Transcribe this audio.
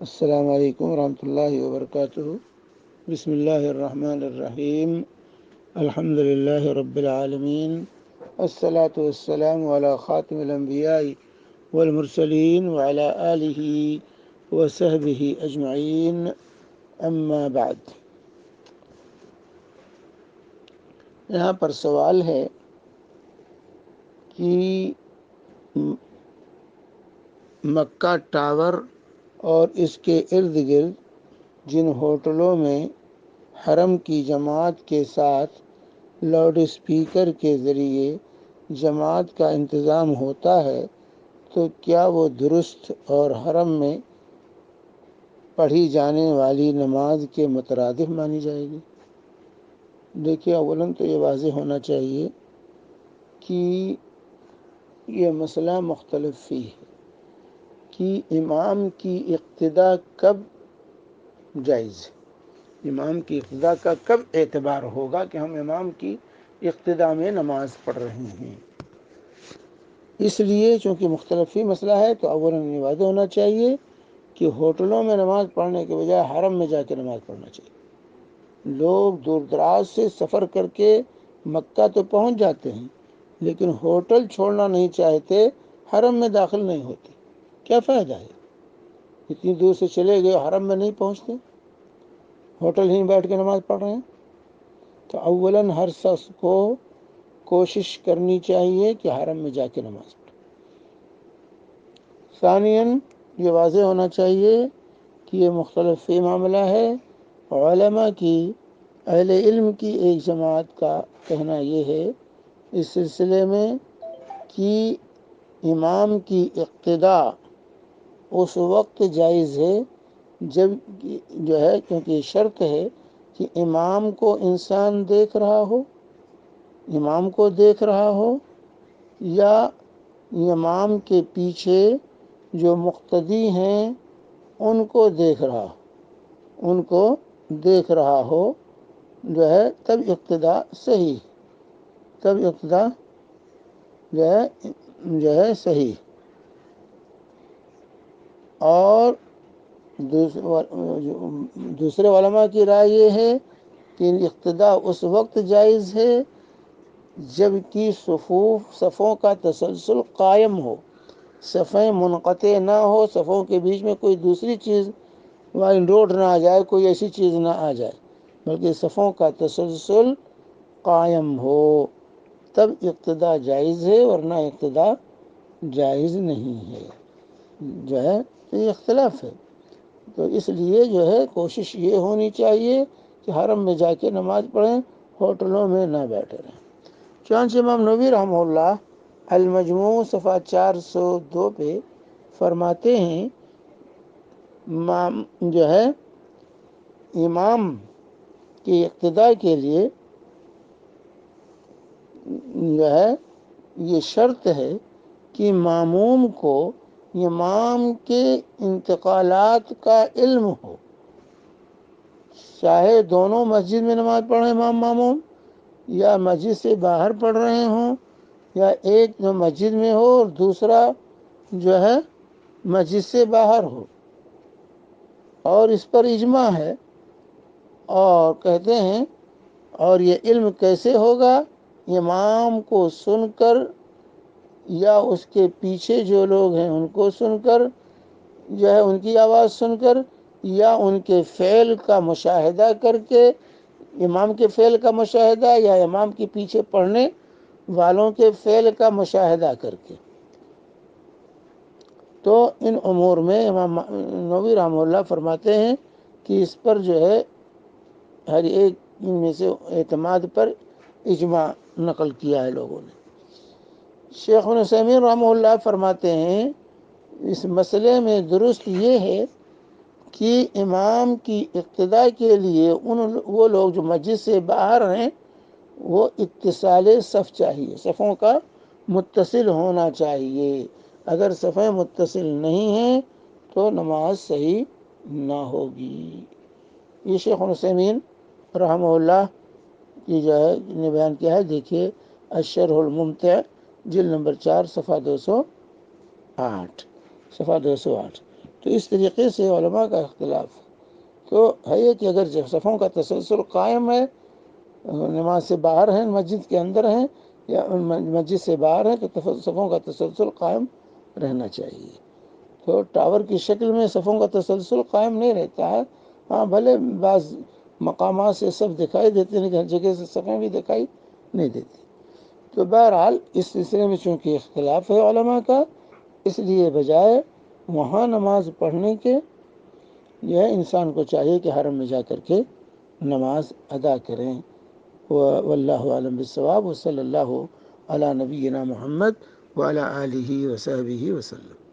السلام علیکم ورحمۃ اللہ وبرکاتہ۔ بسم اللہ الرحمن الرحیم۔ الحمد للہ رب العالمین، والصلاة والسلام علی خاتم الانبیاء والمرسلین وعلی آلہ وصحبہ اجمعین، اما بعد۔ یہاں پر سوال ہے کہ مکہ ٹاور اور اس کے ارد گرد جن ہوٹلوں میں حرم کی جماعت کے ساتھ لاؤڈ اسپیکر کے ذریعے جماعت کا انتظام ہوتا ہے تو کیا وہ درست اور حرم میں پڑھی جانے والی نماز کے مترادف مانی جائے گی؟ دیکھیے، اولاً تو یہ واضح ہونا چاہیے کہ یہ مسئلہ مختلف فی ہے کہ امام کی اقتداء کب جائز ہے، امام کی اقتداء کا کب اعتبار ہوگا کہ ہم امام کی اقتداء میں نماز پڑھ رہے ہیں۔ اس لیے چونکہ مختلفی مسئلہ ہے تو اولاً یہ واضح ہونا چاہیے کہ ہوٹلوں میں نماز پڑھنے کے بجائے حرم میں جا کے نماز پڑھنا چاہیے۔ لوگ دور دراز سے سفر کر کے مکہ تو پہنچ جاتے ہیں لیکن ہوٹل چھوڑنا نہیں چاہتے، حرم میں داخل نہیں ہوتے۔ کیا فائدہ ہے؟ اتنی دور سے چلے گئے، حرم میں نہیں پہنچتے، ہوٹل ہی بیٹھ کے نماز پڑھ رہے ہیں۔ تو اولاً ہر شخص کو کوشش کرنی چاہیے کہ حرم میں جا کے نماز پڑھے۔ ثانیاً یہ واضح ہونا چاہیے کہ یہ مختلف فی معاملہ ہے۔ علماء کی، اہل علم کی ایک جماعت کا کہنا یہ ہے اس سلسلے میں کہ امام کی اقتداء اس وقت جائز ہے جب جو ہے، کیونکہ یہ شرط ہے کہ امام کو انسان دیکھ رہا ہو، امام کو دیکھ رہا ہو، یا امام کے پیچھے جو مقتدی ہیں ان کو دیکھ رہا ہو، ان کو دیکھ رہا ہو جو ہے، تب اقتداء صحیح، تب اقتداء جو ہے صحیح۔ اور دوسرے علماء کی رائے یہ ہے کہ اقتداء اس وقت جائز ہے جب کہ صفوں کا تسلسل قائم ہو، صفیں منقطع نہ ہو، صفوں کے بیچ میں کوئی دوسری چیز روڈ نہ آ جائے، کوئی ایسی چیز نہ آ جائے، بلکہ صفوں کا تسلسل قائم ہو، تب اقتداء جائز ہے، ورنہ اقتداء جائز نہیں ہے۔ جو ہے یہ اختلاف ہے، تو اس لیے جو ہے کوشش یہ ہونی چاہیے کہ حرم میں جا کے نماز پڑھیں، ہوٹلوں میں نہ بیٹھے رہیں۔ چنانچہ امام نووی رحمہ اللہ المجموع صفحہ 402 پہ فرماتے ہیں جو ہے امام کی اقتداء کے لیے جو ہے یہ شرط ہے کہ ماموم کو امام کے انتقالات کا علم ہو، چاہے دونوں مسجد میں نماز پڑھیں امام ماموم، یا مسجد سے باہر پڑھ رہے ہوں، یا ایک مسجد میں ہو اور دوسرا جو ہے مسجد سے باہر ہو، اور اس پر اجماع ہے۔ اور کہتے ہیں اور یہ علم کیسے ہوگا؟ امام کو سن کر یا اس کے پیچھے جو لوگ ہیں ان کو سن کر، جو ہے ان کی آواز سن کر، یا ان کے فعل کا مشاہدہ کر کے، امام کے فعل کا مشاہدہ یا امام کے پیچھے پڑھنے والوں کے فعل کا مشاہدہ کر کے۔ تو ان امور میں امام نووی رحمہ اللہ فرماتے ہیں کہ اس پر جو ہے ہر ایک ان میں سے اعتماد پر اجماع نقل کیا ہے لوگوں نے۔ شیخ ابن عثیمین رحمہ اللہ فرماتے ہیں اس مسئلے میں درست یہ ہے کہ امام کی اقتداء کے لیے وہ لوگ جو مسجد سے باہر ہیں وہ اتصال صف چاہیے، صفوں کا متصل ہونا چاہیے۔ اگر صفیں متصل نہیں ہیں تو نماز صحیح نہ ہوگی۔ یہ شیخ ابن عثیمین رحمہ اللہ کی جو ہے نے بیان کیا ہے، دیکھیے الشرح الممتع جلد نمبر 4 صفحہ 208، صفحہ 208۔ تو اس طریقے سے علماء کا اختلاف ہے۔ تو ہے یہ کہ اگر صفوں کا تسلسل قائم ہے، نماز سے باہر ہیں، مسجد کے اندر ہیں یا مسجد سے باہر ہیں، تو صفوں کا تسلسل قائم رہنا چاہیے۔ تو ٹاور کی شکل میں صفوں کا تسلسل قائم نہیں رہتا ہے، ہاں بھلے بعض مقامات سے صف دکھائی دیتے ہیں لیکن ہر جگہ سے صفیں بھی دکھائی نہیں دیتی۔ تو بہرحال اس سلسلے میں چونکہ اختلاف ہے علماء کا، اس لیے بجائے وہاں نماز پڑھنے کے یہ انسان کو چاہیے کہ حرم میں جا کر کے نماز ادا کریں۔ واللہ اعلم بالصواب، وصلی اللہ علی نبینا محمد وعلی آلہ وصحبہ وسلم۔